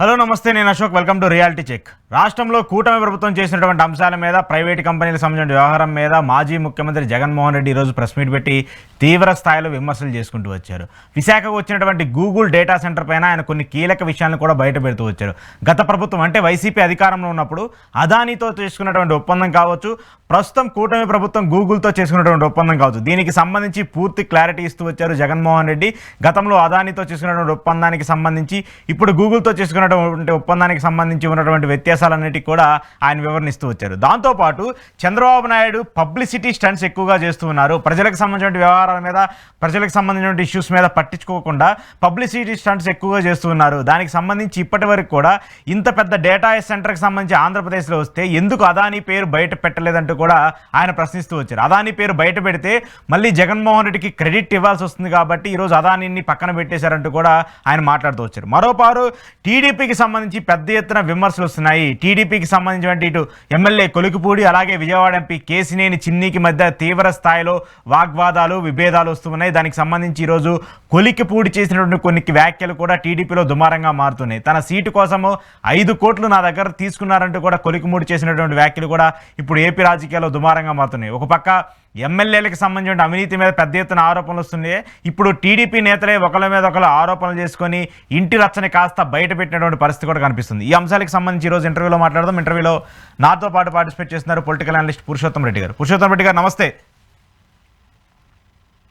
Hello నమస్తే, నేను Ashok. Welcome to reality check. రాష్ట్రంలో కూటమి ప్రభుత్వం చేసినటువంటి అంశాల మీద, ప్రైవేటు కంపెనీలకు సంబంధించిన వ్యవహారం మీద మాజీ ముఖ్యమంత్రి జగన్మోహన్ రెడ్డి ఈరోజు ప్రెస్ మీట్ పెట్టి తీవ్ర స్థాయిలో విమర్శలు చేసుకుంటూ వచ్చారు. విశాఖకు వచ్చినటువంటి గూగుల్ డేటా సెంటర్ పైన ఆయన కొన్ని కీలక విషయాలను కూడా బయట పెడుతూ వచ్చారు. గత ప్రభుత్వం అంటే వైసీపీ అధికారంలో ఉన్నప్పుడు అదానీతో చేసుకున్నటువంటి ఒప్పందం కావచ్చు, ప్రస్తుతం కూటమి ప్రభుత్వం గూగుల్తో చేసుకున్నటువంటి ఒప్పందం కావచ్చు, దీనికి సంబంధించి పూర్తి క్లారిటీ ఇస్తూ వచ్చారు జగన్మోహన్ రెడ్డి. గతంలో అదానీతో చేసుకున్నటువంటి ఒప్పందానికి సంబంధించి, ఇప్పుడు గూగుల్తో చేసుకున్నటువంటి ఒప్పందానికి సంబంధించి ఉన్నటువంటి వ్యత్యాసాలన్నిటికీ కూడా ఆయన వివరణిస్తూ వచ్చారు. దాంతోపాటు చంద్రబాబు నాయుడు పబ్లిసిటీ స్టంట్స్ ఎక్కువగా చేస్తూ ఉన్నారు. ప్రజలకు సంబంధించిన వ్యవహారాల మీద, ప్రజలకు సంబంధించిన ఇష్యూస్ మీద పట్టించుకోకుండా పబ్లిసిటీ స్టంట్స్ ఎక్కువగా చేస్తూ ఉన్నారు. దానికి సంబంధించి ఇప్పటి వరకు కూడా ఇంత పెద్ద డేటా సెంటర్కి సంబంధించి ఆంధ్రప్రదేశ్లో వస్తే ఎందుకు అదానీ పేరు బయట పెట్టలేదంటూ కూడా ఆయన ప్రశ్నిస్తూ వచ్చారు. అదానీ పేరు బయట పెడితే మళ్ళీ జగన్మోహన్ రెడ్డికి క్రెడిట్ ఇవ్వాల్సి వస్తుంది కాబట్టి ఈరోజు అదానీని పక్కన పెట్టేశారంటూ కూడా ఆయన మాట్లాడుతూ వచ్చారు. మరోపారు టీడీపీకి సంబంధించి పెద్ద ఎత్తున విమర్శలు వస్తున్నాయి. టీడీపీకి సంబంధించిన ఇటు ఎమ్మెల్యే కొలికిపూడి, అలాగే విజయవాడ ఎంపీ కేసినేని చిన్నికి మధ్య తీవ్ర స్థాయిలో వాగ్వాదాలు, విభేదాలు వస్తున్నాయి. దానికి సంబంధించి ఈరోజు కొలికిపూడి చేసినటువంటి కొన్ని వ్యాఖ్యలు కూడా టీడీపీలో దుమారంగా మారుతున్నాయి. తన సీటు కోసము 5 కోట్లు నా దగ్గర తీసుకున్నారంటూ కూడా కొలికిపూడి చేసినటువంటి వ్యాఖ్యలు కూడా ఇప్పుడు ఏపీ రాజకీయాల్లో దుమారంగా మారుతున్నాయి. ఒక పక్క ఎమ్మెల్యేలకు సంబంధించిన అవినీతి మీద పెద్ద ఎత్తున ఆరోపణలు వస్తున్నాయి. ఇప్పుడు టీడీపీ నేతలే ఒకళ్ళ మీద ఒకళ్ళు ఆరోపణలు చేసుకొని ఇంటి రచ్చని కాస్త బయట పెట్టినటువంటి పరిస్థితి కూడా కనిపిస్తుంది. ఈ అంశాలకు సంబంధించి ఈరోజు ఇంటర్వ్యూలో మాట్లాడదాం. ఇంటర్వ్యూలో నాతో పాటు పార్టిసిపేట్ చేస్తున్నారు పొలిటికల్ అనలిస్ట్ పురుషోత్తం రెడ్డి గారు. పురుషోత్తం రెడ్డి గారు నమస్తే.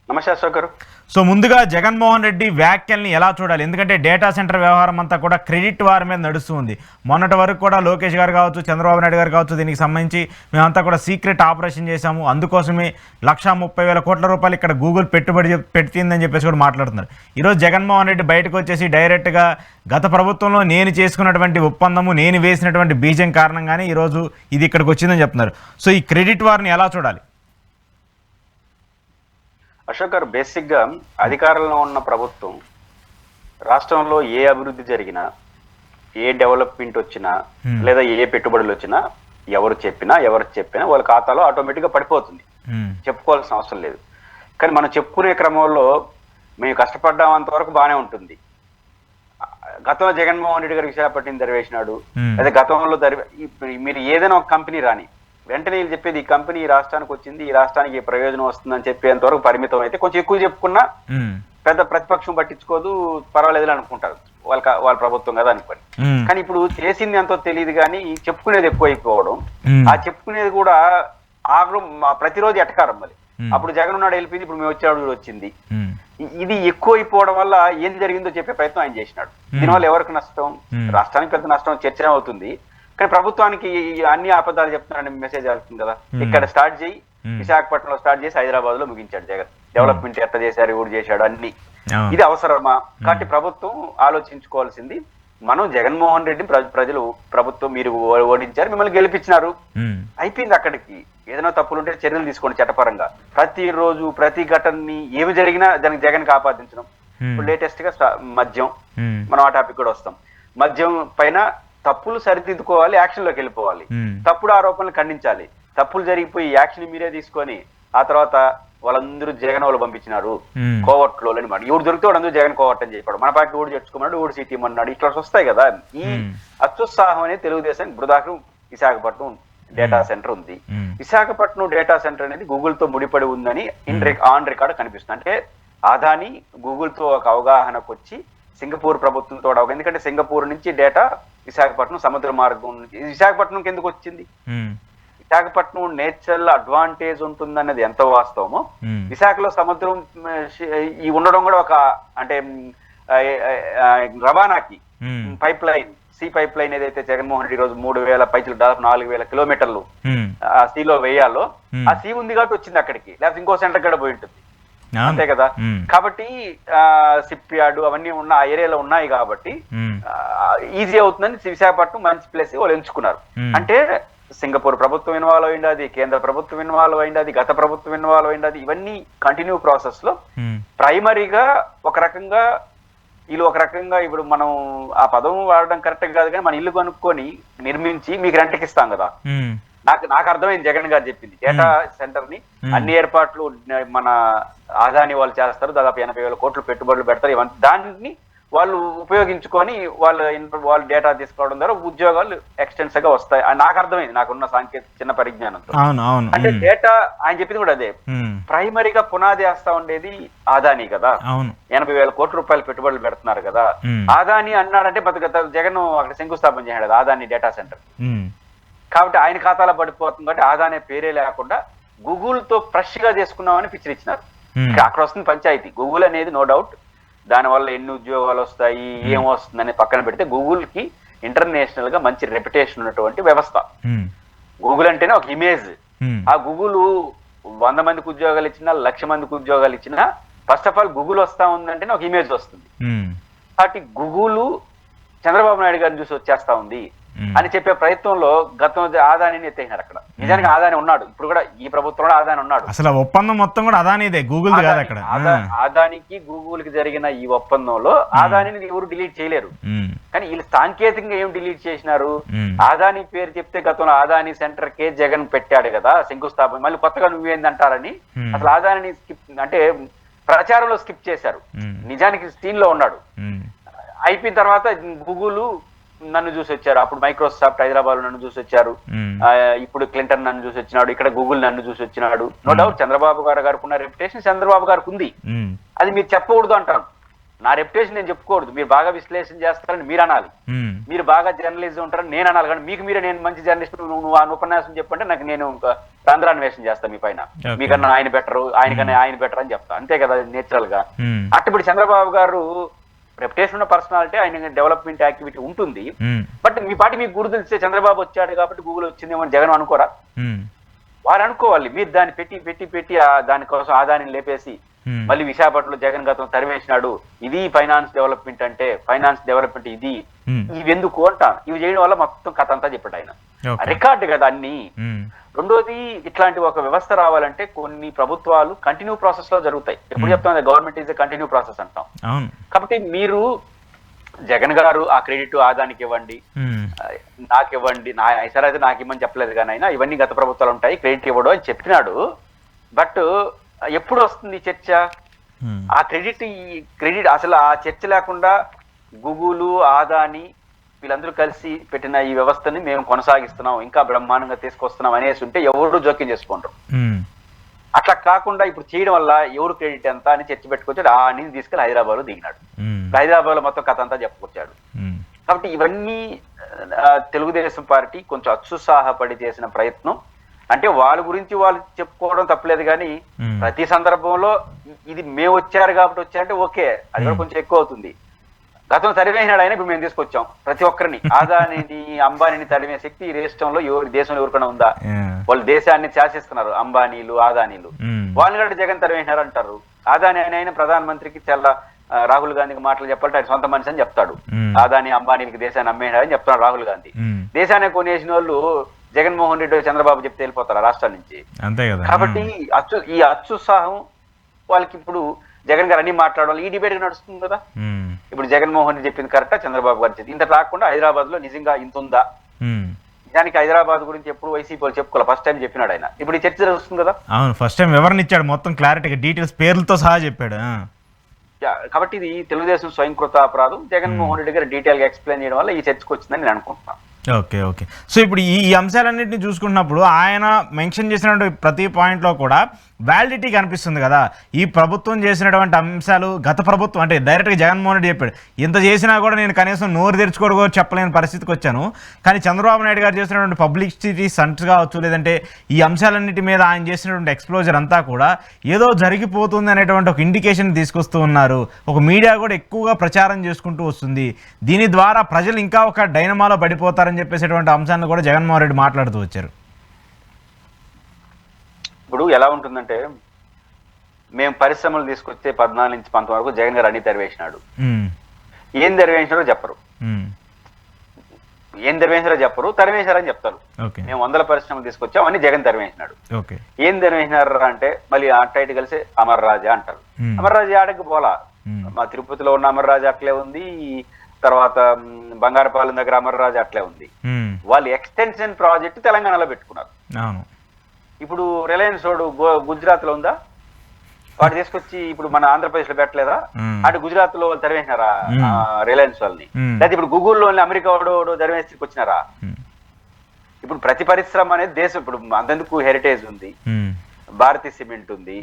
నమస్తే అశోక్ గారు. సో ముందుగా జగన్మోహన్ రెడ్డి వ్యాఖ్యల్ని ఎలా చూడాలి? ఎందుకంటే డేటా సెంటర్ వ్యవహారం అంతా కూడా క్రెడిట్ వారి మీద నడుస్తుంది. మొన్నటి వరకు కూడా లోకేష్ గారు కావచ్చు, చంద్రబాబు నాయుడు గారు కావచ్చు, దీనికి సంబంధించి మేమంతా కూడా సీక్రెట్ ఆపరేషన్ చేశాము, అందుకోసమే 1,30,000 కోట్ల రూపాయలు ఇక్కడ గూగుల్ పెట్టుబడి పెట్టిందని చెప్పేసి కూడా మాట్లాడుతున్నారు. ఈరోజు జగన్మోహన్ రెడ్డి బయటకు వచ్చేసి డైరెక్ట్గా గత ప్రభుత్వంలో నేను చేసుకున్నటువంటి ఒప్పందము, నేను వేసినటువంటి బీజం కారణంగానే ఈరోజు ఇది ఇక్కడికి వచ్చిందని చెప్తున్నారు. సో ఈ క్రెడిట్ వారిని ఎలా చూడాలి? అశోక్ గారు, బేసిక్ గా అధికారంలో ఉన్న ప్రభుత్వం రాష్ట్రంలో ఏ అభివృద్ధి జరిగినా, ఏ డెవలప్మెంట్ వచ్చినా, లేదా ఏ పెట్టుబడులు వచ్చినా ఎవరు చెప్పినా వాళ్ళ ఖాతాలో ఆటోమేటిక్ గా పడిపోతుంది. చెప్పుకోవాల్సిన అవసరం లేదు. కానీ మనం చెప్పుకునే క్రమంలో మేము కష్టపడ్డామంత వరకు బాగానే ఉంటుంది. గతంలో జగన్మోహన్ రెడ్డి గారు విశాఖపట్నం దరివేసినాడు, లేదా గతంలో మీరు ఏదైనా ఒక కంపెనీ రాని వెంటనే వీళ్ళు చెప్పేది ఈ కంపెనీ ఈ రాష్ట్రానికి వచ్చింది, ఈ రాష్ట్రానికి ప్రయోజనం వస్తుందని చెప్పేంత వరకు పరిమితం అయితే కొంచెం ఎక్కువ చెప్పుకున్నా పెద్ద ప్రతిపక్షం పట్టించుకోదు, పర్వాలేదు అనుకుంటారు, వాళ్ళ ప్రభుత్వం కదా అనుకోని. కానీ ఇప్పుడు చేసింది ఎంతో తెలియదు కానీ చెప్పుకునేది ఎక్కువ అయిపోవడం, ఆ చెప్పుకునేది కూడా ప్రతిరోజు ఎటకారం. మళ్ళీ అప్పుడు జగన్ ఉన్నాడు వెళ్ళిపోయింది, ఇప్పుడు మేము వచ్చేవాడు వచ్చింది. ఇది ఎక్కువ అయిపోవడం వల్ల ఏం జరిగిందో చెప్పే ప్రయత్నం ఆయన చేసినాడు. దీనివల్ల ఎవరికి నష్టం? రాష్ట్రానికి పెద్ద నష్టం చర్చ అవుతుంది. కానీ ప్రభుత్వానికి అన్ని అబద్ధాలు చెప్తున్నారని మెసేజ్ అవుతుంది కదా. ఇక్కడ స్టార్ట్ చేయి, విశాఖపట్నంలో స్టార్ట్ చేసి హైదరాబాద్ లో ముగించాడు జగన్. డెవలప్మెంట్ ఎట్లా చేశారు, ఊరు చేశాడు అన్ని. ఇది అవసరమా? కాబట్టి ప్రభుత్వం ఆలోచించుకోవాల్సింది, మనం జగన్మోహన్ రెడ్డి ప్రభుత్వం మీరు ఓడించారు, మిమ్మల్ని గెలిపించినారు, అయిపోయింది అక్కడికి. ఏదైనా తప్పులుంటే చర్యలు తీసుకోండి చట్టపరంగా. ప్రతిరోజు ప్రతి ఘటనని ఏమి జరిగినా దానికి జగన్ ఆపాదించడం. ఇప్పుడు లేటెస్ట్ గా మద్యం, మనం ఆ టాపిక్ కూడా వస్తాం. మద్యం పైన తప్పులు సరిదిద్దుకోవాలి, యాక్షన్ లోకి వెళ్ళిపోవాలి. తప్పుడు ఆరోపణలు ఖండించాలి. తప్పులు జరిగిపోయి యాక్షన్ మీరే తీసుకొని ఆ తర్వాత వాళ్ళందరూ జగన్ వాళ్ళు పంపించినారు కోవట్లో అనమాట. ఎవడు దొరికితే వాళ్ళందరూ జగన్ కోవట్ అని చెప్పాడు. మన పార్టీ ఊడు చేర్చుకున్నాడు, ఊడు సీటీ అన్నాడు. ఇట్లా వస్తాయి కదా. ఈ అత్యుత్సాహం అనేది తెలుగుదేశం బృదాకు విశాఖపట్నం డేటా సెంటర్ ఉంది. విశాఖపట్నం డేటా సెంటర్ అనేది గూగుల్ తో ముడిపడి ఉందని ఆన్ రికార్డ్ కనిపిస్తుంది. అంటే అదాని గూగుల్ తో ఒక అవగాహనకు వచ్చి సింగపూర్ ప్రభుత్వంతో, ఎందుకంటే సింగపూర్ నుంచి డేటా విశాఖపట్నం సముద్ర మార్గం నుంచి విశాఖపట్నంకి ఎందుకు వచ్చింది? విశాఖపట్నం నేచురల్ అడ్వాంటేజ్ ఉంటుందన్నది ఎంత వాస్తవమో, విశాఖలో సముద్రం ఈ ఉండడం కూడా ఒక అంటే రవాణాకి పైప్ లైన్, సీ పైప్ లైన్ ఏదైతే జగన్మోహన్ రెడ్డి రోజు 3,000 పైచులు దాదాపు 4,000 కిలోమీటర్లు ఆ సీలో వేయాలో, ఆ సీ ఉంది కాబట్టి వచ్చింది అక్కడికి, లేకపోతే ఇంకో సెంటర్ కూడా పోయి ఉంటుంది. అంతే కదా. కాబట్టి సిప్ యార్డ్ అవన్నీ ఉన్న ఆ ఏరియాలో ఉన్నాయి కాబట్టి ఈజీ అవుతుందని విశాఖపట్నం మంచి ప్లేస్ వాళ్ళు ఎంచుకున్నారు. అంటే సింగపూర్ ప్రభుత్వం ఇన్వాల్వ్ అయింది, కేంద్ర ప్రభుత్వం ఇన్వాల్వ్ అయింది, గత ప్రభుత్వం ఇన్వాల్వ్ అయింది. ఇవన్నీ కంటిన్యూ ప్రాసెస్ లో ప్రైమరీగా ఒక రకంగా వీళ్ళు ఒక రకంగా ఇప్పుడు మనం ఆ పదం వాడడం కరెక్ట్ కాదు కానీ మన ఇల్లు కొనుక్కొని నిర్మించి మీకు రెంట్కి ఇస్తాం కదా. నాకు అర్థమైంది జగన్ గారు చెప్పింది. డేటా సెంటర్ ని అన్ని ఏర్పాట్లు మన ఆదాని వాళ్ళు చేస్తారు, దాదాపు 80,000 కోట్లు పెట్టుబడులు పెడతారు. దాన్ని వాళ్ళు ఉపయోగించుకొని వాళ్ళ డేటా తీసుకోవడం ద్వారా ఉద్యోగాలు ఎక్స్టెన్సివ్ గా వస్తాయి అని నాకు అర్థమైంది, నాకున్న సాంకేతిక చిన్న పరిజ్ఞానంతో. అవును అవును అంటే డేటా ఆయన చెప్పింది కూడా అదే, ప్రైమరీగా పునాది వేస్తా ఉండేది ఆదాని కదా. అవును 80,000 కోట్ల రూపాయలు పెట్టుబడులు పెడుతున్నారు కదా. ఆదాని అన్నాడంటే గత జగన్ అక్కడ శంకుస్థాపన చేశాడు ఆదాని డేటా సెంటర్. కాబట్టి ఆయన ఖాతాలో పడిపోతుంది కాబట్టి ఆదాని పేరే లేకుండా గూగుల్ తో ఫ్రెష్ గా చేసుకున్నామని పిక్చర్ ఇచ్చినారు. అక్కడ వస్తుంది పంచాయతీ. గూగుల్ అనేది నో డౌట్ దానివల్ల ఎన్ని ఉద్యోగాలు వస్తాయి ఏం వస్తుందని పక్కన పెడితే, గూగుల్ కి ఇంటర్నేషనల్ గా మంచి రెప్యుటేషన్ ఉన్నటువంటి వ్యవస్థ. గూగుల్ అంటేనే ఒక ఇమేజ్. ఆ గూగుల్ 100 మందికి ఉద్యోగాలు ఇచ్చినా 1,00,000 మందికి ఉద్యోగాలు ఇచ్చినా ఫస్ట్ ఆఫ్ ఆల్ గూగుల్ వస్తా ఉందంటేనే ఒక ఇమేజ్ వస్తుంది. కాబట్టి గూగుల్ చంద్రబాబు నాయుడు గారిని చూసి వచ్చేస్తా ఉంది అని చెప్పే ప్రయత్నంలో గతం ఆదానిని ఎత్తేసినారు. అక్కడ నిజానికి ఆదాని ఉన్నాడు, ఇప్పుడు కూడా ఈ ప్రభుత్వంలో ఆదాని ఉన్నాడు. అసలు ఒప్పందం మొత్తం కూడా అదానిదే, గూగుల్ కాదు. అక్కడ ఆదానికి గూగుల్ కి జరిగిన ఈ ఒప్పందంలో ఆదానిని ఎవరు డిలీట్ చేయలేరు. కానీ వీళ్ళు సాంకేతికంగా ఏం డిలీట్ చేసినారు, ఆదాని పేరు చెప్తే గతంలో ఆదాని సెంటర్ కే జగన్ పెట్టాడు కదా శంకుస్థాపన, మళ్ళీ కొత్తగా నువ్వేందంటారని అసలు ఆదానిని స్కిప్ అంటే ప్రచారంలో స్కిప్ చేశారు. నిజానికి స్క్రీన్ లో ఉన్నాడు. అయిపోయిన తర్వాత గూగుల్ నన్ను చూసి వచ్చారు, అప్పుడు మైక్రోసాఫ్ట్ హైదరాబాద్ లో నన్ను చూసి వచ్చారు, ఇప్పుడు క్లింటన్ నన్ను చూసి వచ్చినాడు, ఇక్కడ గూగుల్ నన్ను చూసి వచ్చినాడు. నో డౌట్ చంద్రబాబు గారికి ఉన్న రెప్యుటేషన్ చంద్రబాబు గారికి ఉంది, అది మీరు చెప్పకూడదు అంటాను. నా రెప్యుటేషన్ నేను చెప్పుకోకూడదు, మీరు బాగా విశ్లేషణ చేస్తారని మీరు అనాలి, మీరు బాగా జర్నలిజం ఉంటారని నేను అనాలి. కానీ మీకు మీరే నేను మంచి జర్నలిస్ట్ నువ్వు ఆ ఉపన్యాసం చెప్పంటే నాకు నేను రంధ్రాన్వేషణ చేస్తాను మీ పైన, మీకన్నా ఆయన బెటర్ ఆయనకన్నా ఆయన బెటర్ అని చెప్తా, అంతే కదా నేచురల్ గా. అప్పుడు చంద్రబాబు గారు రెప్యుటేషన్ ఉన్న పర్సనాలిటీ, ఆయన డెవలప్మెంట్ యాక్టివిటీ ఉంటుంది. బట్ మీ పార్టీ మీకు గుర్తు తెలిస్తే చంద్రబాబు వచ్చాడు కాబట్టి గూగుల్ వచ్చిందేమో జగన్ అనుకోరా? వారు అనుకోవాలి. మీరు దాన్ని పెట్టి దానికోసం ఆదాయాన్ని లేపేసి మళ్ళీ విశాఖపట్నంలో జగన్ గతం తరివేసినాడు, ఇది ఫైనాన్స్ డెవలప్మెంట్ అంటే, ఫైనాన్స్ డెవలప్మెంట్ ఇది, ఇవి ఎందుకు అంటాను. ఇవి చేయడం వల్ల మొత్తం కథ అంతా చెప్పాడు ఆయన. రికార్డు కదా అన్ని. రెండోది, ఇట్లాంటి ఒక వ్యవస్థ రావాలంటే కొన్ని ప్రభుత్వాలు కంటిన్యూ ప్రాసెస్ లో జరుగుతాయి. ఎప్పుడు చెప్తాం government is a continue process అంటాం. కాబట్టి మీరు జగన్ గారు ఆ క్రెడిట్ ఆదానికి ఇవ్వండి, నాకు ఇవ్వండి, సరే అయితే నాకు ఇవ్వమని చెప్పలేదు కానీ అయినా ఇవన్నీ గత ప్రభుత్వాలు ఉంటాయి, క్రెడిట్ ఇవ్వడం అని చెప్పినాడు. బట్ ఎప్పుడు వస్తుంది చర్చ? ఆ క్రెడిట్ అసలు ఆ చర్చ లేకుండా గూగుల్ ఆదాని వీళ్ళందరూ కలిసి పెట్టిన ఈ వ్యవస్థని మేము కొనసాగిస్తున్నాం, ఇంకా బ్రహ్మాండంగా తీసుకొస్తున్నాం అనేసి ఉంటే ఎవరు జోక్యం చేసుకుంటారు. అట్లా కాకుండా ఇప్పుడు చేయడం వల్ల ఎవరు క్రెడిట్ ఎంత అని చర్చ పెట్టుకొచ్చాడు. ఆ నుంచి తీసుకెళ్లి హైదరాబాద్ లో దిగినాడు, హైదరాబాద్ లో మొత్తం కథ అంతా చెప్పుకొచ్చాడు. కాబట్టి ఇవన్నీ తెలుగుదేశం పార్టీ కొంచెం అత్యుత్సాహపడి చేసిన ప్రయత్నం. అంటే వాళ్ళ గురించి వాళ్ళు చెప్పుకోవడం తప్పలేదు కానీ ప్రతి సందర్భంలో ఇది మేము వచ్చారు కాబట్టి వచ్చారంటే ఓకే, అది కూడా కొంచెం ఎక్కువ అవుతుంది. గతం తరివేసినాడు ఆయన, ఇప్పుడు మేము తీసుకొచ్చాం ప్రతి ఒక్కరిని. ఆదానిని అంబానీని తరిమే శక్తి ఈ రాష్ట్రంలో దేశంలో ఎవరికైనా ఉందా? వాళ్ళు దేశాన్ని శాసిస్తున్నారు అంబానీలు ఆదానీలు, వాళ్ళని కూడా జగన్ తరివేసినారు అంటారు. ఆదాని ఆయన ప్రధానమంత్రికి చాలా రాహుల్ గాంధీకి మాటలు చెప్పాలంటే ఆయన సొంత మనిషి అని చెప్తాడు. ఆదాని అంబానీలకి దేశాన్ని అమ్మేసినారని చెప్తున్నాడు రాహుల్ గాంధీ. దేశాన్ని కొనేసిన వాళ్ళు జగన్మోహన్ రెడ్డి చంద్రబాబు చెప్తే వెళ్ళిపోతారు రాష్ట్రాల నుంచి. కాబట్టి ఈ అత్యుత్సాహం వాళ్ళకి ఇప్పుడు జగన్ గారు అన్ని మాట్లాడాలి, ఈ డిబేట్ నడుస్తుంది కదా. ఇప్పుడు జగన్మోహన్ రెడ్డి చెప్పింది కరెక్టా, చంద్రబాబు గారు చెప్పింది ఇంత రాకుండా హైదరాబాద్ లో నిజంగా ఇంత ఉందా? నిజానికి హైదరాబాద్ గురించి ఎప్పుడు వైసీపీ వాళ్ళు చెప్పుకోవాలి, ఫస్ట్ టైం చెప్పినాడు ఆయన. ఇప్పుడు ఈ చర్చ జరుగుతుంది కదా. అవును, ఫస్ట్ టైం వివరణ ఇచ్చాడు, మొత్తం క్లారిటీగా డీటెయిల్స్ పేర్లతో సహా చెప్పాడు. కాబట్టి ఇది తెలుగుదేశం స్వయంకృత అపరాధం. జగన్మోహన్ రెడ్డి గారు డీటెయిల్ గా ఎక్స్ప్లెయిన్ చేయడం వల్ల ఈ చర్చకు వచ్చిందని నేను అనుకుంటున్నాను. Okay okay. సో ఇప్పుడు ఈ అంశాలన్నింటినీ చూసుకున్నప్పుడు ఆయన మెన్షన్ చేసినటువంటి ప్రతి పాయింట్లో కూడా వ్యాలిడిటీ కనిపిస్తుంది కదా. ఈ ప్రభుత్వం చేసినటువంటి అంశాలు గత ప్రభుత్వం అంటే డైరెక్ట్గా జగన్మోహన్ రెడ్డి చెప్పాడు, ఇంత చేసినా కూడా నేను కనీసం నోరు తెరుచుకోవడం కూడా చెప్పలేని పరిస్థితికి వచ్చాను. కానీ చంద్రబాబు నాయుడు గారు చేసినటువంటి పబ్లిసిటీ స్టంట్స్ కావచ్చు, లేదంటే ఈ అంశాలన్నిటి మీద ఆయన చేసినటువంటి ఎక్స్ప్లోజర్ అంతా కూడా ఏదో జరిగిపోతుంది అనేటువంటి ఒక ఇండికేషన్ తీసుకొస్తూ ఉన్నారు. ఒక మీడియా కూడా ఎక్కువగా ప్రచారం చేసుకుంటూ వస్తుంది. దీని ద్వారా ప్రజలు ఇంకా ఒక డైనమాలో పడిపోతారని చెప్పేసేటువంటి అంశాన్ని కూడా జగన్మోహన్ రెడ్డి మాట్లాడుతూ వచ్చారు. ఇప్పుడు ఎలా ఉంటుందంటే, మేము పరిశ్రమలు తీసుకొస్తే 14 నుంచి 19 వరకు జగన్ గారు అన్ని తెరవేసినాడు. ఏం తెరవేసినారో చెప్పరు, తరివేశారని చెప్తారు. మేము 100 పరిశ్రమలు తీసుకొచ్చాం అన్ని జగన్ తరివేసినాడు. ఏం తరివేసినారు అంటే మళ్ళీ అట్టైట్ కలిసి అమర్ రాజా అంటారు. అమర్ రాజా ఆడకి పోలా, మా తిరుపతిలో ఉన్న అమర్ రాజా అట్లే ఉంది, తర్వాత బంగారపాలెం దగ్గర అమర్ రాజా అట్లే ఉంది. వాళ్ళు ఎక్స్టెన్షన్ ప్రాజెక్ట్ తెలంగాణలో పెట్టుకున్నారు. ఇప్పుడు రిలయన్స్ రోడ్ గుజరాత్ లో ఉందా? వాడు తీసుకొచ్చి ఇప్పుడు మన ఆంధ్రప్రదేశ్ లో పెట్టలేదా, అటు గుజరాత్ లో వాళ్ళు తరివేసినారా రిలయన్స్ వాళ్ళని, లేకపోతే ఇప్పుడు గూగుల్లో అమెరికా వాడు తరివేసి వచ్చినారా? ఇప్పుడు ప్రతి పరిశ్రమ అనేది దేశం, ఇప్పుడు అంతెందుకు హెరిటేజ్ ఉంది, భారతీయ సిమెంట్ ఉంది,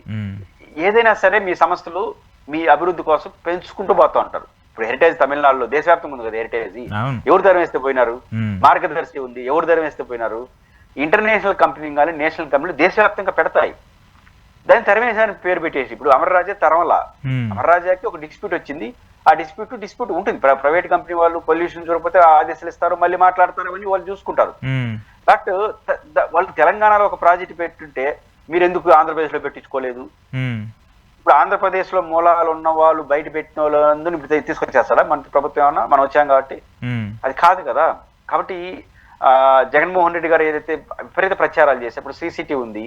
ఏదైనా సరే మీ సంస్థలు మీ అభివృద్ధి కోసం పెంచుకుంటూ పోతా ఉంటారు. ఇప్పుడు హెరిటేజ్ తమిళనాడులో దేశవ్యాప్తంగా ఉంది కదా హెరిటేజ్, ఎవరు ధర్మేస్తే పోయినారు? మార్గదర్శి ఉంది, ఎవరు ధర్మేస్తే పోయినారు? ఇంటర్నేషనల్ కంపెనీ కానీ నేషనల్ కంపెనీలు దేశవ్యాప్తంగా పెడతాయి, దాన్ని తరిమేసానికి పేరు పెట్టేసి. ఇప్పుడు అమర్రాజా తరమలా, అమర్రాజాకి ఒక డిస్ప్యూట్ వచ్చింది, ఆ డిస్ప్యూట్ ఉంటుంది. ప్రైవేట్ కంపెనీ వాళ్ళు పొల్యూషన్ చూడకపోతే ఆదేశాలు ఇస్తారు, మళ్ళీ మాట్లాడతారు, అవన్నీ వాళ్ళు చూసుకుంటారు. బట్ వాళ్ళు తెలంగాణలో ఒక ప్రాజెక్ట్ పెట్టుంటే మీరు ఎందుకు ఆంధ్రప్రదేశ్ లో పెట్టించుకోలేదు? ఇప్పుడు ఆంధ్రప్రదేశ్ లో మూలాలు ఉన్న వాళ్ళు బయట పెట్టిన వాళ్ళందరూ ఇప్పుడు తీసుకొచ్చేస్తారా మన ప్రభుత్వం? ఏమన్నా మనం వచ్చాం కాబట్టి అది కాదు కదా. కాబట్టి జగన్మోహన్ రెడ్డి గారు ఏదైతే విపరీత ప్రచారాలు చేసి, ఇప్పుడు శ్రీ ఉంది,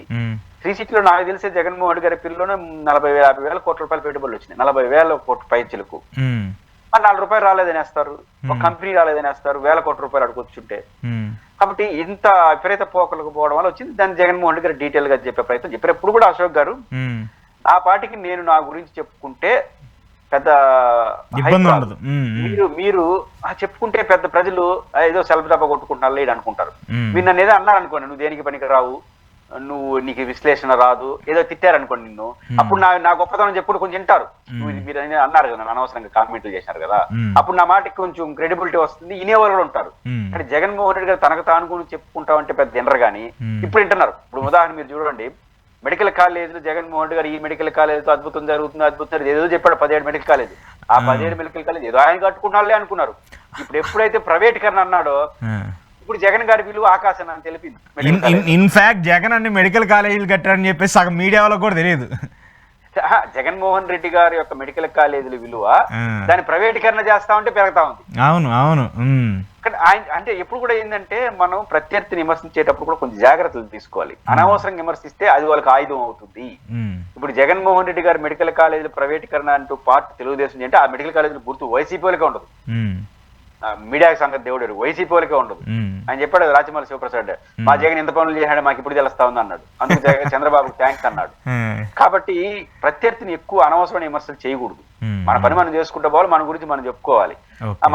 శ్రీ సిటీలో నాకు తెలిసే జగన్మోహన్ రెడ్డి గారి పిల్లలోనే 40,000-50,000 కోట్ల రూపాయలు పెట్టుబడులు వచ్చినాయి. 40,000 కోట్ల పైచలకు మరి 4 రూపాయలు రాలేదనేస్తారు, ఒక కంపెనీ రాలేదనేస్తారు, 1,000 కోట్ల రూపాయలు అడుగుతుంటే. కాబట్టి ఇంత విపరీత పోకలకు పోవడం వల్ల వచ్చింది. దాన్ని జగన్మోహన్ రెడ్డి గారు డీటెయిల్ గా చెప్పే ప్రయత్నం చెప్పారు. ఇప్పుడు కూడా అశోక్ గారు ఆ పార్టీకి నేను నా గురించి చెప్పుకుంటే పెద్ద మీరు చెప్పుకుంటే పెద్ద ప్రజలు ఏదో సెల్ఫ్ దెబ్బ కొట్టుకుంటున్నారు లేడు అనుకుంటారు. మీరు నన్ను ఏదో అన్నారు అనుకోండి, నువ్వు దేనికి పనికి రావు, నీకు విశ్లేషణ రాదు, ఏదో తిట్టారనుకోండి నిన్ను, అప్పుడు నా గొప్పతనం చెప్పుడు కొంచెం వింటారు. మీరు అన్నారు కదా, నన్ను అనవసరంగా కామెంట్లు చేశారు కదా, అప్పుడు నా మాటకి కొంచెం క్రెడిబిలిటీ వస్తుంది, వినేవాళ్ళు కూడా ఉంటారు. కానీ జగన్మోహన్ రెడ్డి గారు తనకు తాను గురించి చెప్పుకుంటామంటే పెద్ద వినరు, కానీ ఇప్పుడు వింటున్నారు. ఇప్పుడు ఉదాహరణ మీరు చూడండి, మెడికల్ కాలేజీలో జగన్మోహన్ రెడ్డి గారు ఈ మెడికల్ కాలేజీతో అద్భుతం జరుగుతుంది ఏదో చెప్పాడు. 17 మెడికల్ కాలేజ్, ఆ 17 మెడికల్ కాలేజ్ ఏదో ఆయన కట్టుకుంటారులే అనుకున్నారు. ఇప్పుడు ఎప్పుడైతే ప్రైవేటీకరణ అన్నాడో ఇప్పుడు జగన్ గారి విలువ ఆకాశం అని తెలిపింది. ఇన్ఫాక్ట్ జగన్ అన్ని మెడికల్ కాలేజీలు కట్టారని చెప్పేసి సగం మీడియా వాళ్ళకి కూడా తెలియదు. జగన్మోహన్ రెడ్డి గారి యొక్క మెడికల్ కాలేజీల విలువ దాన్ని ప్రైవేటీకరణ చేస్తా ఉంటే పెరుగుతా ఉంది. అవును అవును. ఆయన అంటే ఎప్పుడు కూడా ఏంటంటే మనం ప్రత్యర్థిని విమర్శించేటప్పుడు కూడా కొంచెం జాగ్రత్తలు తీసుకోవాలి. అనవసరంగా విమర్శిస్తే అది వాళ్ళకి ఆయుధం అవుతుంది. ఇప్పుడు జగన్మోహన్ రెడ్డి గారు మెడికల్ కాలేజీల ప్రైవేటీకరణ అంటూ పార్టీ తెలుగుదేశం అంటే ఆ మెడికల్ కాలేజీలు గుర్తు వైసీపీ వాళ్ళకే ఉండదు, మీడియాకి సంగతి దేవుడు వైసీపీ వాళ్ళకే ఉండదు. ఆయన చెప్పాడు రాజమౌళి శివప్రసాద్, మా జగన్ ఎంత పనులు చేశాడు మాకు ఇప్పుడు తెలుస్తా ఉంది అన్నాడు, అందుకు చంద్రబాబు థ్యాంక్స్ అన్నాడు. కాబట్టి ప్రత్యర్థిని ఎక్కువ అనవసరమైన విమర్శలు చేయకూడదు, మన పని మనం చేసుకుంటూ పోవాలి, మన గురించి మనం చెప్పుకోవాలి.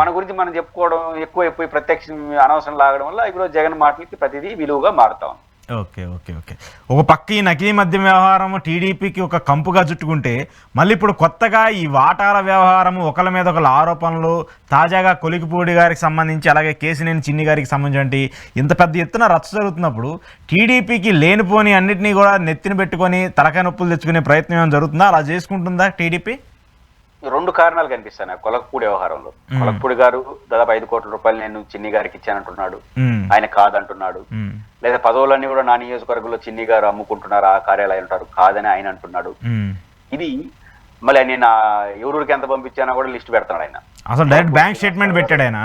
మన గురించి మనం చెప్పుకోవడం ఎక్కువైపోయి ప్రత్యక్ష అనవసరం లాగడం వల్ల ఇప్పుడు జగన్ మాటలకి ప్రతిదీ విలువగా మారుతా ఉంది. Okay okay okay. ఒక పక్క ఈ నకిలీ మద్యం వ్యవహారం టీడీపీకి ఒక కంపుగా చుట్టుకుంటే, మళ్ళీ ఇప్పుడు కొత్తగా ఈ వాటాల వ్యవహారం, ఒకళ్ళ మీద ఒకళ్ళ ఆరోపణలు, తాజాగా కొలికిపూడి గారికి సంబంధించి అలాగే కేసినేని చిన్ని గారికి సంబంధించి ఇంత పెద్ద ఎత్తున రచ్చ జరుగుతున్నప్పుడు టీడీపీకి లేనిపోని అన్నింటినీ కూడా నెత్తిన పెట్టుకొని తలకాయ నొప్పులు తెచ్చుకునే ప్రయత్నం ఏమైనా జరుగుతుందా? అలా చేసుకుంటుందా టీడీపీ? 2 కారణాలు కనిపిస్తాయి నాకు కొలకపూడి వ్యవహారంలో. కొలకపూడి గారు దాదాపు 5 కోట్ల రూపాయలు నేను చిన్ని గారికి ఇచ్చానంటున్నాడు, ఆయన కాదంటున్నాడు. లేదా పదవులన్నీ కూడా నా నియోజకవర్గంలో చిన్ని గారు అమ్ముకుంటున్నారు, ఆ కార్యాలయం ఉంటారు, కాదని ఆయన అంటున్నాడు. ఇది మళ్ళీ నేను ఎవరికి ఎంత పంపించానో కూడా లిస్ట్ పెడతాడు ఆయన. అసలు డైరెక్ట్ బ్యాంక్ స్టేట్మెంట్ పెట్టాడు ఆయన,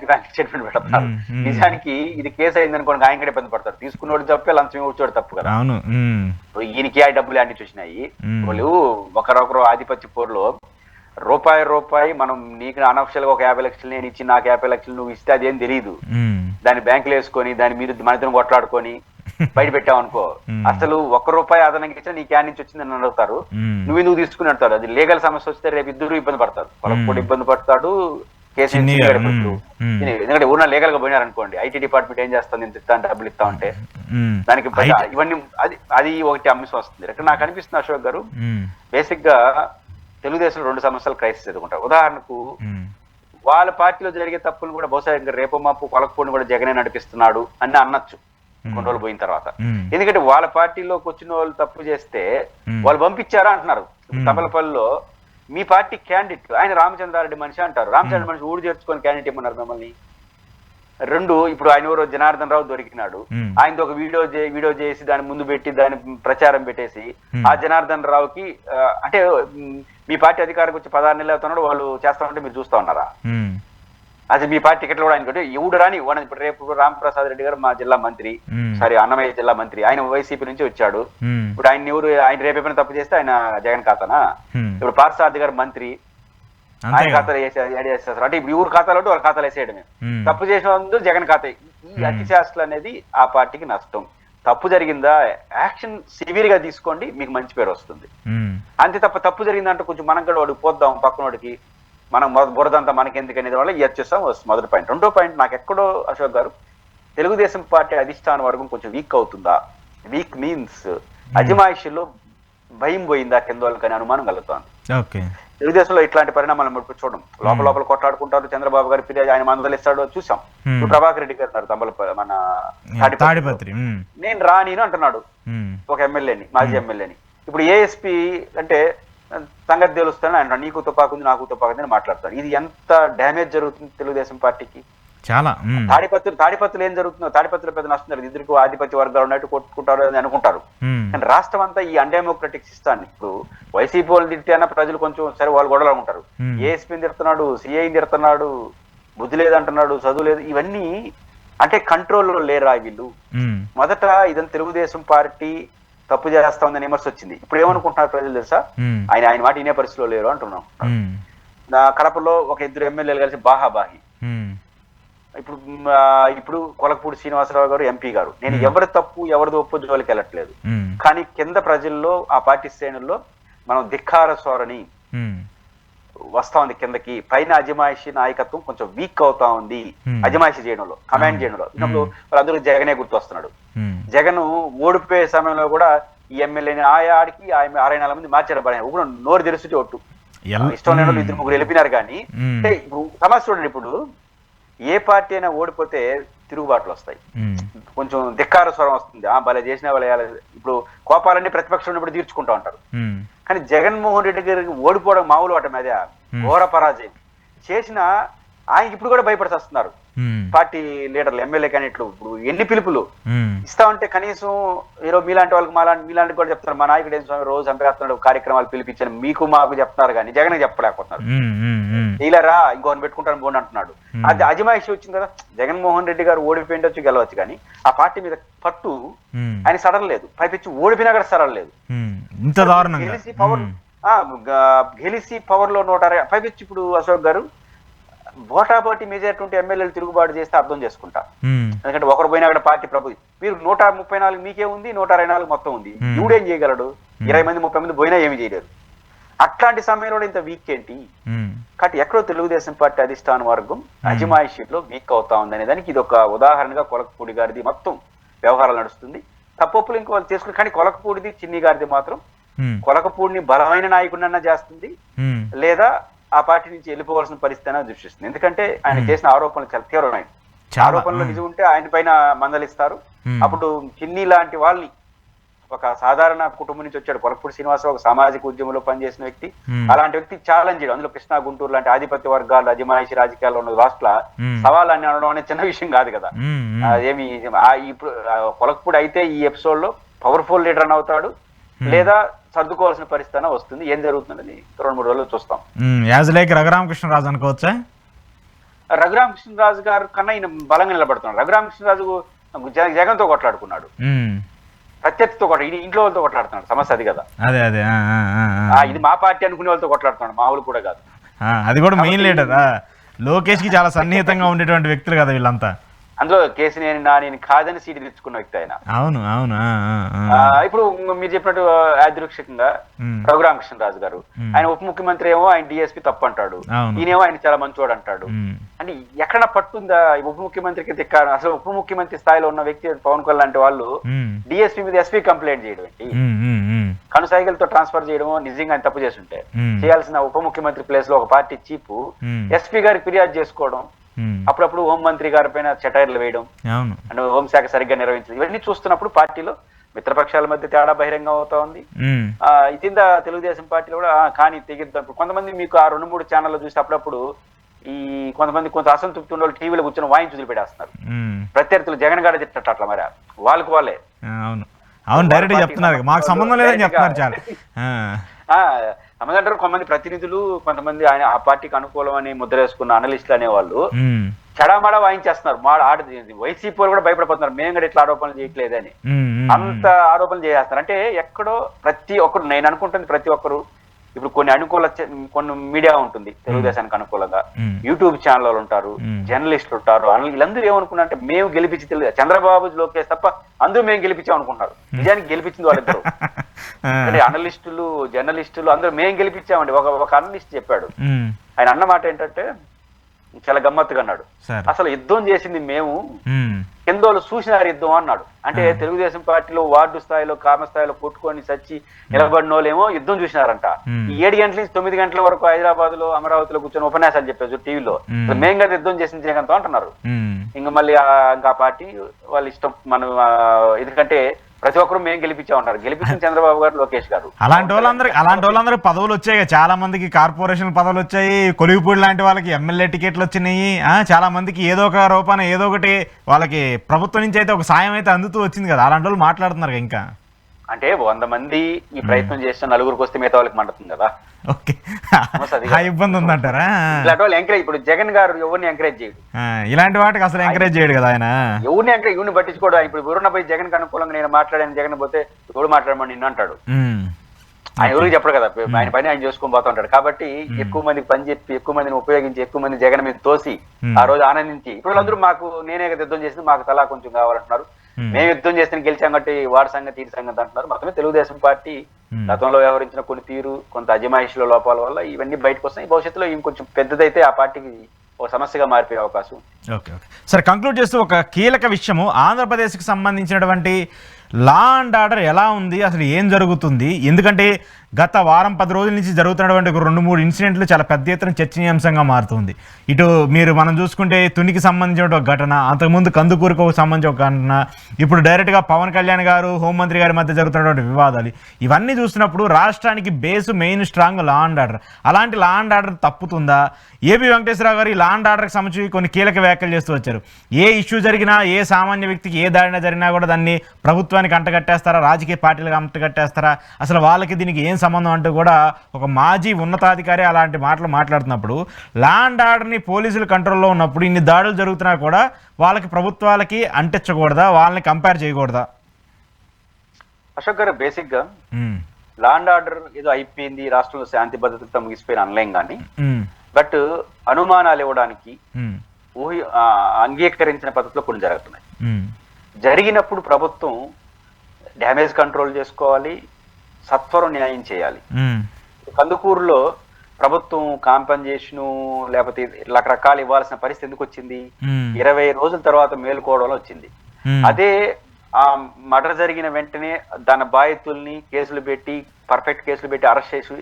బ్యాంక్ స్టేట్మెంట్ పెడతాడు. నిజానికి ఇది కేసు అయింది అనుకోండి ఆయన కూడా ఇబ్బంది పడతారు, తీసుకున్నోడు తప్పే లంచం ఇచ్చాడు తప్పు కదా. ఈయనకి ఆ డబ్బులు అన్ని చూసినాయి. వాళ్ళు ఒకరొకరు ఆధిపత్య పోరులో రూపాయి మనం నీకు అనఫిషియల్ గా ఒక 50 లక్షలు నేను ఇచ్చి నాకు 50 లక్షలు నువ్వు ఇస్తే అదేం తెలియదు, దాన్ని బ్యాంకులో వేసుకొని దాని మీద మన ఇద్దరం కొట్లాడుకొని బయట పెట్టావు అనుకో, అసలు ₹1 అదనంగా ఇచ్చినా నీకు యాడ్ నుంచి వచ్చిందని అడుగుతారు, నువ్వు ఎందుకు తీసుకుని అంటారు. అది లీగల్ సమస్య వస్తే రేపు ఇద్దరు ఇబ్బంది పడతారు, వాళ్ళకి కూడా ఇబ్బంది పడతాడు, కేసు ఎందుకంటే ఊరిన లీగల్ గా పోయినారనుకోండి ఐటీ డిపార్ట్మెంట్ ఏం చేస్తుంది, ఇంత ఇస్తా డబ్బులు ఇస్తా ఉంటే దానికి ఇవన్నీ అది ఒకటి అంశం వస్తుంది. ఇక్కడ నాకు అనిపిస్తుంది అశోక్ గారు, బేసిక్ గా తెలుగుదేశంలో 2 సమస్యలు క్రైసిస్ ఎదుర్కొంటారు. ఉదాహరణకు వాళ్ళ పార్టీలో జరిగే తప్పులు కూడా బహుశా ఇంకా రేపు మాపు కొలకపోని కూడా జగనే నడిపిస్తున్నాడు అని అనొచ్చు కొన్ని రోజులు పోయిన తర్వాత. ఎందుకంటే వాళ్ళ పార్టీలోకి వచ్చిన వాళ్ళు తప్పు చేస్తే వాళ్ళు పంపించారా అంటున్నారు. తమలపల్లిలో మీ పార్టీ క్యాండిడేట్ ఆయన రామచంద్రారెడ్డి మనిషి అంటారు, రామచంద్ర మనిషి ఊరు చేర్చుకొని క్యాండిడేట్ ఏమన్నారు మిమ్మల్ని. 2 ఇప్పుడు ఆయన ఎవరో జనార్దన్ రావు దొరికినాడు, ఆయనతో ఒక వీడియో చేసి దాన్ని ముందు పెట్టి దాని ప్రచారం పెట్టేసి ఆ జనార్దన్ రావుకి అంటే మీ పార్టీ అధికారికి వచ్చి 16 నెలలు అవుతున్నాడు వాళ్ళు చేస్తామంటే మీరు చూస్తా ఉన్నారా? అది మీ పార్టీ టికెట్లు కూడా ఆయన ఎవడు రాని ఇప్పుడు రేపు రామప్రసాద్ రెడ్డి గారు మా జిల్లా మంత్రి, సారీ అన్నమయ్య జిల్లా మంత్రి, ఆయన వైసీపీ నుంచి వచ్చాడు. ఇప్పుడు ఆయన రేపేమైనా తప్పు చేస్తే ఆయన జగన్ ఖాతానా? ఇప్పుడు పార్థసారథి గారు మంత్రి, ఆయన ఖాతాలు వేసేస్తారు. అంటే ఇప్పుడు ఊరు ఖాతాలో వాళ్ళ ఖాతాలు వేసేయడమే, తప్పు చేసిన జగన్ ఖాతా. ఈ అతి చేష్టలు అనేది ఆ పార్టీకి నష్టం. తప్పు జరిగిందా యాక్షన్ సివియర్ గా తీసుకోండి, మీకు మంచి పేరు వస్తుంది. అంతే తప్ప తప్పు జరిగిందంటే కొంచెం మనం కూడా వాడికి పోద్దాం పక్కనోడికి, మనం బురదంతా మనకెందుకు అనేది వల్ల ఇది వచ్చేస్తాం. మొదటి పాయింట్. రెండో పాయింట్, నాకు ఎక్కడో అశోక్ గారు తెలుగుదేశం పార్టీ అధిష్టాన వర్గం కొంచెం వీక్ అవుతుందా? వీక్ మీన్స్ అజమాయిషీలో భయం పోయిందా కింద వాళ్ళకని అనుమానం కలుగుతోంది. తెలుగుదేశంలో ఇట్లాంటి పరిణామాలను మనం చూడడం, లోపల కొట్లాడుకుంటారు. చంద్రబాబు గారి ఫిర్యాదు ఆయన మందలిస్తాడో చూసాం. ప్రభాకర్ రెడ్డి గారు తంబల మన తాడిపత్రి, నేను రానిను అంటున్నాడు ఒక ఎమ్మెల్యేని, మాజీ ఎమ్మెల్యేని. ఇప్పుడు ఏఎస్పీ అంటే సంగతి తెలుస్తాను ఆయన, నీకు తుపాకు ఉంది నాకు తుపాకు ఉంది అని మాట్లాడతాడు. ఇది ఎంత డ్యామేజ్ జరుగుతుంది తెలుగుదేశం పార్టీకి. చాలా తాడిపత్రులు ఏం జరుగుతుందో, తాడిపత్రులు పెద్ద నష్టం జరుగుతుంది. ఇద్దరికి ఆధిపత్య వర్గాలు ఉన్నట్టు కొట్టుకుంటారు అని అనుకుంటారు. కానీ రాష్ట్రం అంతా ఈ అన్డెమోక్రటిక్ సిస్టాన్ని, ఇప్పుడు వైసీపీ వాళ్ళు తిట్టినా ప్రజలు కొంచెం సరే వాళ్ళు గొడవలు ఉంటారు. ఏఎస్పీని తిడుతున్నాడు, సిఐని తిడుతున్నాడు, బుద్ధి లేదంటున్నాడు, చదువు లేదు, ఇవన్నీ అంటే కంట్రోల్లో లేరా వీళ్ళు? మొదట ఇదంతా తెలుగుదేశం పార్టీ తప్పు చేస్తా ఉందని విమర్శ వచ్చింది. ఇప్పుడు ఏమనుకుంటున్నారు ప్రజలు తెలుసా? ఆయన మాట వినే పరిస్థితిలో లేరు అంటున్నాం. కడపలో ఒక ఇద్దరు ఎమ్మెల్యేలు కలిసి బాహాబాహి. ఇప్పుడు కొలకపూడి శ్రీనివాసరావు గారు ఎంపీ గారు, నేను ఎవరి తప్పు ఎవరిది ఒప్పు జోలికి వెళ్ళట్లేదు, కానీ కింద ప్రజల్లో ఆ పార్టీ శ్రేణుల్లో మనం ధిక్కార స్వరని వస్తా ఉంది కిందకి. పైన అజమాయిషి నాయకత్వం కొంచెం వీక్ అవుతా ఉంది అజమాయిషి చేయడంలో, కమాండ్ చేయడంలో. ఇప్పుడు వాళ్ళందరూ జగనే గుర్తొస్తున్నాడు. జగన్ ఓడిపోయే సమయంలో కూడా ఈ ఎమ్మెల్యేని ఆడికి 64 మంది మార్చారు. ఇప్పుడు నోరు తెరిచి ఒట్టు ఇష్టం లేని వాళ్ళు 2-3 వెళ్ళిపోయినారు. కానీ అంటే ఇప్పుడు సమస్య చూడండి, ఇప్పుడు ఏ పార్టీ అయినా ఓడిపోతే తిరుగుబాట్లు వస్తాయి, కొంచెం ధిక్కార స్వరం వస్తుంది. భలే చేసిన వాళ్ళు ఇప్పుడు కోపాలన్నీ ప్రతిపక్షం ఉన్నప్పుడు తీర్చుకుంటా ఉంటారు. కానీ జగన్మోహన్ రెడ్డి గారికి ఓడిపోవడం మామూలు వాటి మీద ఘోర పరాజయం చేసిన ఆయనకి ఇప్పుడు కూడా భయపడుతున్నారు పార్టీ లీడర్లు, ఎమ్మెల్యే క్యాండిడేట్లు. ఇప్పుడు ఎన్ని పిలుపులు ఇస్తామంటే కనీసం ఈరోజు మీలాంటి వాళ్ళకి మీలాంటి కూడా చెప్తారు, మా నాయకుడు ఏం స్వామి రోజు చంపేస్తున్నాడు, కార్యక్రమాలు పిలిపించాను మీకు మాకు చెప్తున్నారు, కానీ జగన్ చెప్పలేకపోతున్నారు. డీలరా ఇంకోని పెట్టుకుంటాను బోండి అంటున్నాడు. అది అజమాయిషి వచ్చింది కదా. జగన్మోహన్ రెడ్డి గారు ఓడిపోయిండొచ్చు, గెలవచ్చు, కానీ ఆ పార్టీ మీద పట్టు ఆయన సడలేదు. పైపించి ఓడిపోయినా కూడా సడలేదు. గెలిచి పవర్ లో 160 పైపించి. ఇప్పుడు అశోక్ గారు బోటాబోటి మెజారిటీ ఉంటే ఎమ్మెల్యేలు తిరుగుబాటు చేస్తే అర్థం చేసుకుంటా. ఎందుకంటే ఒకరు పోయినా కూడా పార్టీ ప్రభుత్వం, మీరు 134 మీకే ఉంది, 164 మొత్తం ఉంది. ఇవిడేం చేయగలడు? 20 మంది 30 మంది పోయినా ఏమి చేయలేరు. అట్లాంటి సమయంలో ఇంత వీక్ ఏంటి? కాబట్టి ఎక్కడో తెలుగుదేశం పార్టీ అధిష్టాన వర్గం అజమాయిషీలో వీక్ అవుతా ఉంది అనే దానికి ఇది ఒక ఉదాహరణగా కొలకపూడి గారిది మొత్తం వ్యవహారాలు నడుస్తుంది. తప్పొప్పులు ఇంకో వాళ్ళు చేసుకుని, కానీ కొలకపూడిది చిన్ని గారిది మాత్రం కొలకపూడిని బలమైన నాయకుడినన్నా చేస్తుంది, లేదా ఆ పార్టీ నుంచి వెళ్ళిపోవాల్సిన పరిస్థితి దృష్టిస్తుంది. ఎందుకంటే ఆయన చేసిన ఆరోపణలు చాలా తీవ్రమైన ఆరోపణలు నిజం ఉంటే ఆయన పైన మందలిస్తారు. అప్పుడు చిన్ని లాంటి వాళ్ళని, ఒక సాధారణ కుటుంబం నుంచి వచ్చాడు కొలకపూడి శ్రీనివాసరావు, ఒక సామాజిక ఉద్యమంలో పనిచేసిన వ్యక్తి. అలాంటి వ్యక్తి ఛాలెంజ్ చేయడం, అందులో కృష్ణా గుంటూరు లాంటి ఆధిపత్య వర్గాలు అజమాయిషి రాజకీయాల్లో ఉన్న రాష్ట్ర సవాల్ అని అనడం అనేది చిన్న విషయం కాదు కదా. ఏమి ఇప్పుడు కొలకపూడి అయితే ఈ ఎపిసోడ్ లో పవర్ఫుల్ లీడర్ అని అవుతాడు, లేదా సర్దుకోవాల్సిన పరిస్థితి వస్తుంది. ఏం జరుగుతుందని 2-3 రోజులు చూస్తాం. రఘురామకృష్ణరాజు అనుకోవచ్చా? రఘురామకృష్ణరాజు గారు కన్నా ఈయన బలంగా నిలబడుతున్నాడు. రఘురామకృష్ణరాజు జగన్ తో కొట్లాడుకున్నాడు, ప్రత్యర్థితో ఇంట్లో వాళ్ళతో కొట్లాడుతున్నాడు. సమస్య అది కదా. ఇది మా పార్టీ అనుకునే వాళ్ళతో కొట్లాడుతున్నాడు, మా వాళ్ళు కూడా కాదు. అది కూడా మెయిన్ లీడర్ లోకేష్ కి చాలా సన్నిహితంగా ఉండేటువంటి వ్యక్తులు కదా వీళ్ళంతా. అందులో కేసీనేని నాని కాదని సీటు తెచ్చుకున్న వ్యక్తి ఆయన. అవును అవును. ఇప్పుడు మీరు చెప్పినట్టు యాదృక్షికంగా రఘురామకృష్ణరాజు గారు, ఆయన ఉప ముఖ్యమంత్రి ఏమో ఆయన డిఎస్పీ తప్పు అంటాడు, ఈయనేమో ఆయన చాలా మంచోడు అంటాడు. అంటే ఎక్కడ పట్టుందా ఉప ముఖ్యమంత్రికి? అసలు ఉప ముఖ్యమంత్రి స్థాయిలో ఉన్న వ్యక్తి పవన్ కళ్యాణ్ లాంటి వాళ్ళు డిఎస్పీ మీద ఎస్పీ కంప్లైంట్ చేయడం ఏంటి? కనుసైకిల్తో ట్రాన్స్ఫర్ చేయడమో నిజంగా ఆయన తప్పు చేస్తుంటే చేయాల్సిన ఉప ముఖ్యమంత్రి ప్లేస్ లో ఒక పార్టీ చీఫ్ ఎస్పీ గారికి ఫిర్యాదు చేసుకోవడం, అప్పుడప్పుడు హోంమంత్రి గారి పైన చటైర్లు వేయడం, అంటే హోంశాఖ సరిగ్గా నిర్వహించడం, ఇవన్నీ చూస్తున్నప్పుడు పార్టీలో మిత్రపక్షాల మధ్య తేడా బహిరంగం అవుతా ఉంది. ఇది తెలుగుదేశం పార్టీలో కూడా కానీ తెగిద్దాం. కొంతమంది మీకు ఆ 2-3 ఛానల్లో చూసి అప్పుడప్పుడు ఈ కొంతమంది కొంత అసంతృప్తి ఉన్న వాళ్ళు టీవీలో కూర్చొని వాయించి వదిలిపెట్టేస్తున్నారు. ప్రత్యర్థులు జగన్ గారు తిట్టట్టు అట్లా, మరి వాళ్ళకి వాళ్ళే డైరెక్ట్ చెప్తున్నారు, మాకు సంబంధం లేదని చెప్తున్నారు. చాలా సంబంధం కొంతమంది ప్రతినిధులు, కొంతమంది ఆయన ఆ పార్టీకి అనుకూలం అని ముద్ర వేసుకున్న అనలిస్టులు అనేవాళ్ళు చెడామడా వాయించేస్తున్నారు. వైసీపీ వాళ్ళు కూడా భయపడిపోతున్నారు, మేము కూడా ఇట్లా ఆరోపణలు చేయట్లేదని. అంత ఆరోపణలు చేసేస్తారు. అంటే ఎక్కడో ప్రతి ఒక్కరు, నేను అనుకుంటుంది ప్రతి ఒక్కరు ఇప్పుడు కొన్ని మీడియా ఉంటుంది తెలుగుదేశానికి అనుకూలంగా, మ్మ్. యూట్యూబ్ ఛానల్ ఉంటారు, మ్మ్. జర్నలిస్టులు ఉంటారు. వీళ్ళందరూ ఏమనుకున్నారంటే మేము గెలిపించి చంద్రబాబు లోకేష్ తప్ప అందరూ మేము గెలిపించాం అనుకుంటున్నారు. నిజానికి గెలిపించింది వాళ్ళిద్దరు. అంటే అనలిస్టులు జర్నలిస్టులు అందరూ మేము గెలిపించామండి. ఒక అనలిస్ట్ చెప్పాడు, మ్మ్. ఆయన అన్న మాట ఏంటంటే చాలా గమ్మత్తుగా అన్నాడు, సరే. అసలు యుద్ధం చేసింది మేము, మ్మ్. కిందోళ్ళు చూసినారు యుద్ధం అన్నాడు. అంటే తెలుగుదేశం పార్టీలో వార్డు స్థాయిలో కామ స్థాయిలో కొట్టుకొని సచ్చి నిలబడిన వాళ్ళేమో యుద్ధం చూసినారంట. ఈ 7 గంటల నుంచి 9 గంటల వరకు హైదరాబాద్ లో అమరావతిలో కూర్చొని ఉపన్యాసాలు చెప్పారు టీవీలో, మేము కదా యుద్ధం చేసిన జగన్తో అంటున్నారు. మ్మ్. ఇంకా మళ్ళీ ఇంకా పార్టీ వాళ్ళ ఇష్టం. మనం ఎందుకంటే ప్రతి ఒక్కరు మేము గెలిపించామంటారు. గెలిపించిన చంద్రబాబు గారు, లోకేష్ గారు. అలాంటి వాళ్ళందరూ పదవులు వచ్చాయి. చాలా మందికి కార్పొరేషన్ పదవులు వచ్చాయి, కొలివిపూడి లాంటి వాళ్ళకి ఎమ్మెల్యే టికెట్లు వచ్చినాయి. చాలా మందికి ఏదో ఒక రూపాన ఏదో ఒకటి వాళ్ళకి ప్రభుత్వం నుంచి అయితే ఒక సాయం అయితే అందుతూ వచ్చింది కదా. అలాంటి వాళ్ళు మాట్లాడుతున్నారు ఇంకా. అంటే 100 మంది ఈ ప్రయత్నం చేసిన నలుగురికి వస్తే మిగతా వాళ్ళకి మండుతుంది కదా. ఓకే, ఆ ఇబ్బంది ఉందంటారా? ఇలాంటి వాళ్ళు ఎంకరేజ్, ఇప్పుడు జగన్ గారు ఎవరిని ఎంకరేజ్ చేయడు, ఇలాంటి వాటికి అసలు ఎంకరేజ్ చేయడు కదా ఆయన. ఎవరిని పట్టించుకోవడం. ఇప్పుడు ఎవరున్న పోయి జగన్ అనుకూలంగా నేను మాట్లాడాను, జగన్ పోతే ఎవరు మాట్లాడమని నిన్ను అంటాడు. ఆయన ఎవరికి చెప్పడు కదా, ఆయన పని ఆయన చేసుకొని పోతా ఉంటాడు. కాబట్టి ఎక్కువ మందికి పని చెప్పి, ఎక్కువ మందిని ఉపయోగించి, ఎక్కువ మంది జగన్ మీద తోసి ఆ రోజు ఆనందించి, ఇప్పుడు వాళ్ళందరూ మాకు నేనే కదా యుద్ధం చేసింది, మాకు తలా కొంచెం కావాలంటున్నారు, మేము యుద్ధం చేస్తే గెలిచాం కాబట్టి వాడి సంగతి ఈ సంగతి అంటున్నారు. మొత్తమే తెలుగుదేశం పార్టీ గతంలో వ్యవహరించిన కొన్ని తీరు, కొంత అజమాయిషీల లోపాల వల్ల ఇవన్నీ బయటకు వస్తాయి. భవిష్యత్తులో ఇంకొంచెం పెద్దదైతే ఆ పార్టీకి ఒక సమస్యగా మారిపోయే అవకాశం. ఓకే ఓకే సరే, కంక్లూడ్ చేస్తూ ఒక కీలక విషయము, ఆంధ్రప్రదేశ్కి సంబంధించినటువంటి లా అండ్ ఆర్డర్ ఎలా ఉంది, అసలు ఏం జరుగుతుంది? ఎందుకంటే గత వారం 10 రోజుల నుంచి జరుగుతున్నటువంటి ఒక 2-3 ఇన్సిడెంట్లు చాలా పెద్ద ఎత్తున చర్చనీయాంశంగా మారుతుంది. ఇటు మనం చూసుకుంటే తునికి సంబంధించిన ఒక ఘటన, అంతకుముందు కందుకూరుకు సంబంధించిన ఒక ఘటన, ఇప్పుడు డైరెక్ట్గా పవన్ కళ్యాణ్ గారు హోంమంత్రి గారి మధ్య జరుగుతున్నటువంటి వివాదాలు, ఇవన్నీ చూసినప్పుడు రాష్ట్రానికి base main strong law and order. అలాంటి లా అండ్ ఆర్డర్ తప్పుతుందా? ఏబి వెంకటేశ్వరరావు గారు ఈ లా అండ్ ఆర్డర్కి సంబంధించి కొన్ని కీలక వ్యాఖ్యలు చేస్తూ వచ్చారు. ఏ ఇష్యూ జరిగినా, ఏ సామాన్య వ్యక్తికి ఏ దాడిన జరిగినా కూడా దాన్ని ప్రభుత్వానికి అంటగట్టేస్తారా, రాజకీయ పార్టీలకు అంటగట్టేస్తారా, అసలు వాళ్ళకి దీనికి ఏం సంబంధం అంటూ కూడా ఒక మాజీ ఉన్నతాధికారి అలాంటి మాటలు మాట్లాడుతున్నప్పుడు, లా అండ్ ఆర్డర్ని పోలీసులు కంట్రోల్లో ఉన్నప్పుడు ఇన్ని దాడులు జరుగుతున్నా కూడా వాళ్ళకి ప్రభుత్వాలకి అంటించకూడదా, వాళ్ళని కంపేర్ చేయకూడదా? అశోక్ గారు, బేసిక్ గా లా అండ్ ఆర్డర్ ఏదో అయిపోయింది, రాష్ట్రంలో శాంతి భద్రతతో ముగిసిపోయిన అనలేం కానీ, బట్ అనుమానాలు ఇవ్వడానికి అంగీకరించిన పద్ధతిలో కొన్ని జరుగుతున్నాయి. జరిగినప్పుడు ప్రభుత్వం డ్యామేజ్ కంట్రోల్ చేసుకోవాలి, సత్వరం న్యాయం చేయాలి. కందుకూరులో ప్రభుత్వం కాంపెన్సేషన్ లేకపోతే రకరకాలు ఇవ్వాల్సిన పరిస్థితి ఎందుకు వచ్చింది? 20 రోజుల తర్వాత మేలుకోవడంలో వచ్చింది. అదే ఆ మర్డర్ జరిగిన వెంటనే దాని బాధితుల్ని పర్ఫెక్ట్ కేసులు పెట్టి అరెస్ట్ చేసి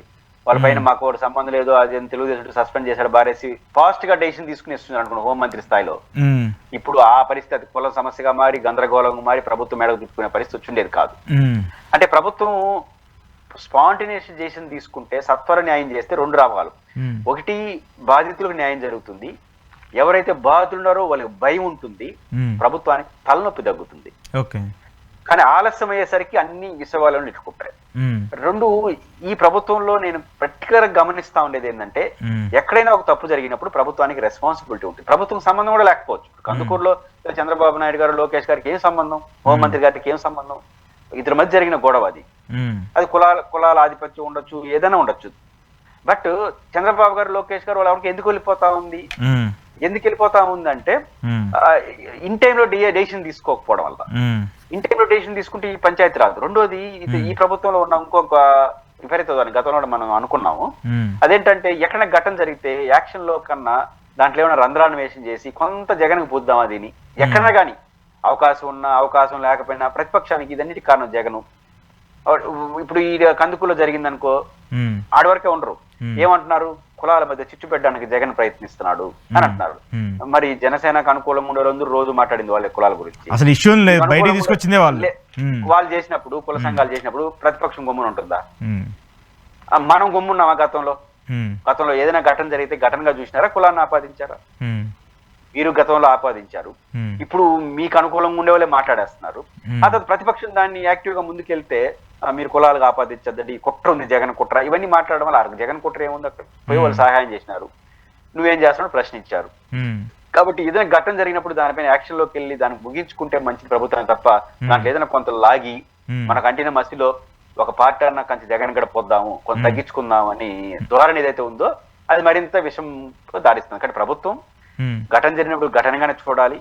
వాళ్ళపైన మాకు ఒకటి సంబంధం లేదు, అది తెలుగుదేశం సస్పెండ్ చేశాడు, బారేసి ఫాస్ట్ గా డెసిషన్ తీసుకుని ఇస్తున్నారు అనుకున్నాను హోంమంత్రి స్థాయిలో. ఇప్పుడు ఆ పరిస్థితి కుల సమస్యగా మారి, గందరగోళంగా మారి, ప్రభుత్వం మేడకు తిప్పుకునే పరిస్థితి వచ్చిండేది కాదు. అంటే ప్రభుత్వం స్పాంటినేషన్ తీసుకుంటే, సత్వర న్యాయం చేస్తే 2 లాభాలు. ఒకటి, బాధితులకు న్యాయం జరుగుతుంది, ఎవరైతే బాధితులున్నారో వాళ్ళకి భయం ఉంటుంది, ప్రభుత్వానికి తలనొప్పి తగ్గుతుంది. కానీ ఆలస్యం అయ్యేసరికి అన్ని విషయాలను ఇట్టుకుంటారు. 2, ఈ ప్రభుత్వంలో నేను పర్టికులర్ గా గమనిస్తా ఉండేది ఏంటంటే, ఎక్కడైనా ఒక తప్పు జరిగినప్పుడు ప్రభుత్వానికి రెస్పాన్సిబిలిటీ ఉంటుంది. ప్రభుత్వం సంబంధం కూడా లేకపోవచ్చు. కందుకూరులో చంద్రబాబు నాయుడు గారు, లోకేష్ గారికి ఏం సంబంధం, హోంమంత్రి గారికి ఏం సంబంధం? ఇద్దరి మధ్య జరిగిన గొడవ అది కులాల ఆధిపత్యం ఉండొచ్చు, ఏదైనా ఉండొచ్చు. బట్ చంద్రబాబు గారు, లోకేష్ గారు వాళ్ళకి ఎందుకు వెళ్ళిపోతా ఉంది అంటే ఇన్ టైంలో డెసిషన్ తీసుకోకపోవడం వల్ల. ఇన్ టైంలో డెసిషన్ తీసుకుంటే ఈ పంచాయతీ రాదు. రెండోది, ఈ ప్రభుత్వంలో ఉన్న ఇంకొక విపరీతం గతంలో మనం అనుకున్నాము, అదేంటంటే ఎక్కడైనా ఘటన జరిగితే యాక్షన్ లో కన్నా దాంట్లో ఏమైనా రంధ్రాన్వేషణ చేసి కొంత జగన్కి పూద్దామా దీని, ఎక్కడైనా కానీ అవకాశం ఉన్నా అవకాశం లేకపోయినా ప్రతిపక్షానికి ఇదన్నిటి కారణం జగను. ఇప్పుడు ఈ కందుకూరులో జరిగిందనుకో, ఆడవరకే ఉండరు, ఏమంటున్నారు, కులాల మధ్య చిచ్చు పెట్టడానికి జగన్ ప్రయత్నిస్తున్నాడు అని అంటున్నారు. మరి జనసేనకు అనుకూలంగా ఉండేవారు రోజు మాట్లాడింది వాళ్ళ కులాల గురించి. అసలు ఇష్యూ బయట తీసుకొచ్చిందే వాళ్ళు చేసినప్పుడు, కుల సంఘాలు చేసినప్పుడు ప్రతిపక్షం గమ్మున ఉంటుందా? మనం గమ్మున్నామా? గతంలో ఏదైనా ఘటన జరిగితే ఘటనగా చూసినారా, కులాన్ని ఆపాదించారా? మీరు గతంలో ఆపాదించారు. ఇప్పుడు మీకు అనుకూలంగా ఉండే వాళ్ళే మాట్లాడేస్తున్నారు. ఆ తర్వాత ప్రతిపక్షం దాన్ని యాక్టివ్ గా ముందుకెళ్తే మీరు కులాలకు ఆపాదించద్దండి, ఈ కుట్ర ఉంది, జగన్ కుట్ర, ఇవన్నీ మాట్లాడడం వల్ల జగన్ కుట్ర ఏముంది? అక్కడ పోయి వాళ్ళు సహాయం చేసినారు, నువ్వేం చేస్తున్నావు ప్రశ్నించారు. కాబట్టి ఏదైనా ఘటన జరిగినప్పుడు దానిపైన యాక్షన్ లోకి వెళ్ళి దాన్ని ముగించుకుంటే మంచి ప్రభుత్వం తప్ప, దాంట్లో ఏదైనా కొంత లాగి మనకు అంటిన మసిలో ఒక పార్టీ అన్న కొంచెం జగన్ గడ పోద్దాము, కొంత తగ్గించుకుందాం అని ధోరణి ఏదైతే ఉందో అది మరింత విషంతో దారిస్తుంది. కానీ ప్రభుత్వం ఘటన జరిగినప్పుడు ఘటనగానే చూడాలి,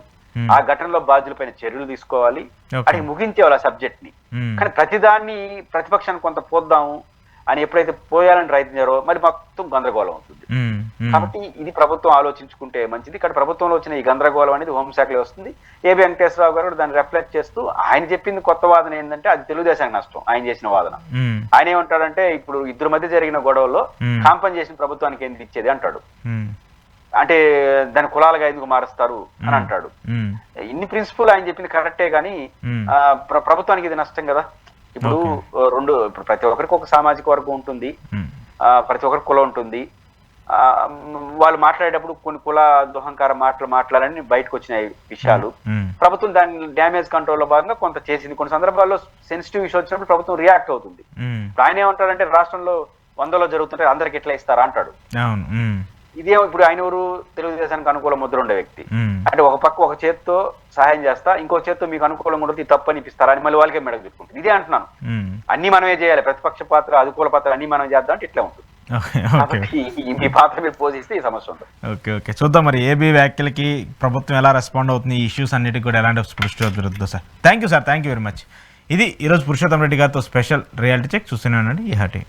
ఆ ఘటనలో బాధ్యులపైన చర్యలు తీసుకోవాలి, అది ముగించేవాళ్ళు ఆ సబ్జెక్ట్ ని. కానీ ప్రతిదాన్ని ప్రతిపక్షాన్ని కొంత పోద్దాము అని ఎప్పుడైతే పోయాలని ప్రయత్నించారో మరి మొత్తం గందరగోళం అవుతుంది. కాబట్టి ఇది ప్రభుత్వం ఆలోచించుకుంటే మంచిది. ఇక్కడ ప్రభుత్వంలో వచ్చిన ఈ గందరగోళం అనేది హోంశాఖలో వస్తుంది. ఏబి వెంకటేశ్వరరావు గారు దాన్ని రిఫ్లెక్ట్ చేస్తూ ఆయన చెప్పింది కొత్త వాదన ఏంటంటే అది తెలుగుదేశానికి నష్టం. ఆయన చేసిన వాదన ఆయన ఏమంటాడంటే ఇప్పుడు ఇద్దరు మధ్య జరిగిన గొడవల్లో కాంపన్సేషన్ ప్రభుత్వానికి ఎందుకు ఇచ్చేది అంటాడు. అంటే దాని కులాలుగా ఎందుకు మారుస్తారు అని అంటాడు. ఇన్ని ప్రిన్సిపల్ ఆయన చెప్పింది కరెక్టే కానీ ప్రభుత్వానికి ఇది నష్టం కదా. ఇప్పుడు ఇప్పుడు ప్రతి ఒక్కరికి ఒక సామాజిక వర్గం ఉంటుంది, ప్రతి ఒక్కరికి కులం ఉంటుంది. వాళ్ళు మాట్లాడేటప్పుడు కొన్ని కుల దుహంకార మాట్లాడాలని బయటకు వచ్చిన విషయాలు ప్రభుత్వం దాని డ్యామేజ్ కంట్రోల్ లో భాగంగా కొంత చేసింది. కొన్ని సందర్భాల్లో సెన్సిటివ్ ఇష్యూ వచ్చినప్పుడు ప్రభుత్వం రియాక్ట్ అవుతుంది. ఆయన ఏమంటాడంటే రాష్ట్రంలో 100లో జరుగుతుంటే అందరికి ఎట్లా ఇస్తారా అంటాడు. ఇదే ఇప్పుడు ఆయన ఎవరు తెలుగుదేశానికి అనుకూల ముద్ర ఉండే వ్యక్తి. అంటే ఒక పక్క ఒక చేత్తో సహాయం చేస్తా, ఇంకో చేత్తో మీకు అనుకూలంగా ఉండదు తప్పు అనిపిస్తారా అని మళ్ళీ వాళ్ళకే మెడకు చెప్పుకుంటుంది. ఇదే అంటున్నాను, అన్ని మనమే చేయాలి, ప్రతిపక్ష పాత్ర అనుకూల పాత్ర అన్ని మనం చేద్దాం అంటే ఇట్లా ఉంటుంది. మీ పాత్ర మీరు పోషిస్తే ఈ సమస్య ఉంటుంది. ఓకే ఓకే చూద్దాం మరి ఏబీ వ్యాఖ్యలకి ప్రభుత్వం ఎలా రెస్పాండ్ అవుతుంది, ఈ ఇష్యూస్ అన్నిటికి కూడా ఎలాంటి స్పృష్టి దొరుకుతుందో sir. Thank you sir, thank you very much. ఇది ఈరోజు పురుషోత్తం రెడ్డి గారితో స్పెషల్ రియాలిటీ చెక్. చూస్తూనే ఉండండి ఈ హాటి.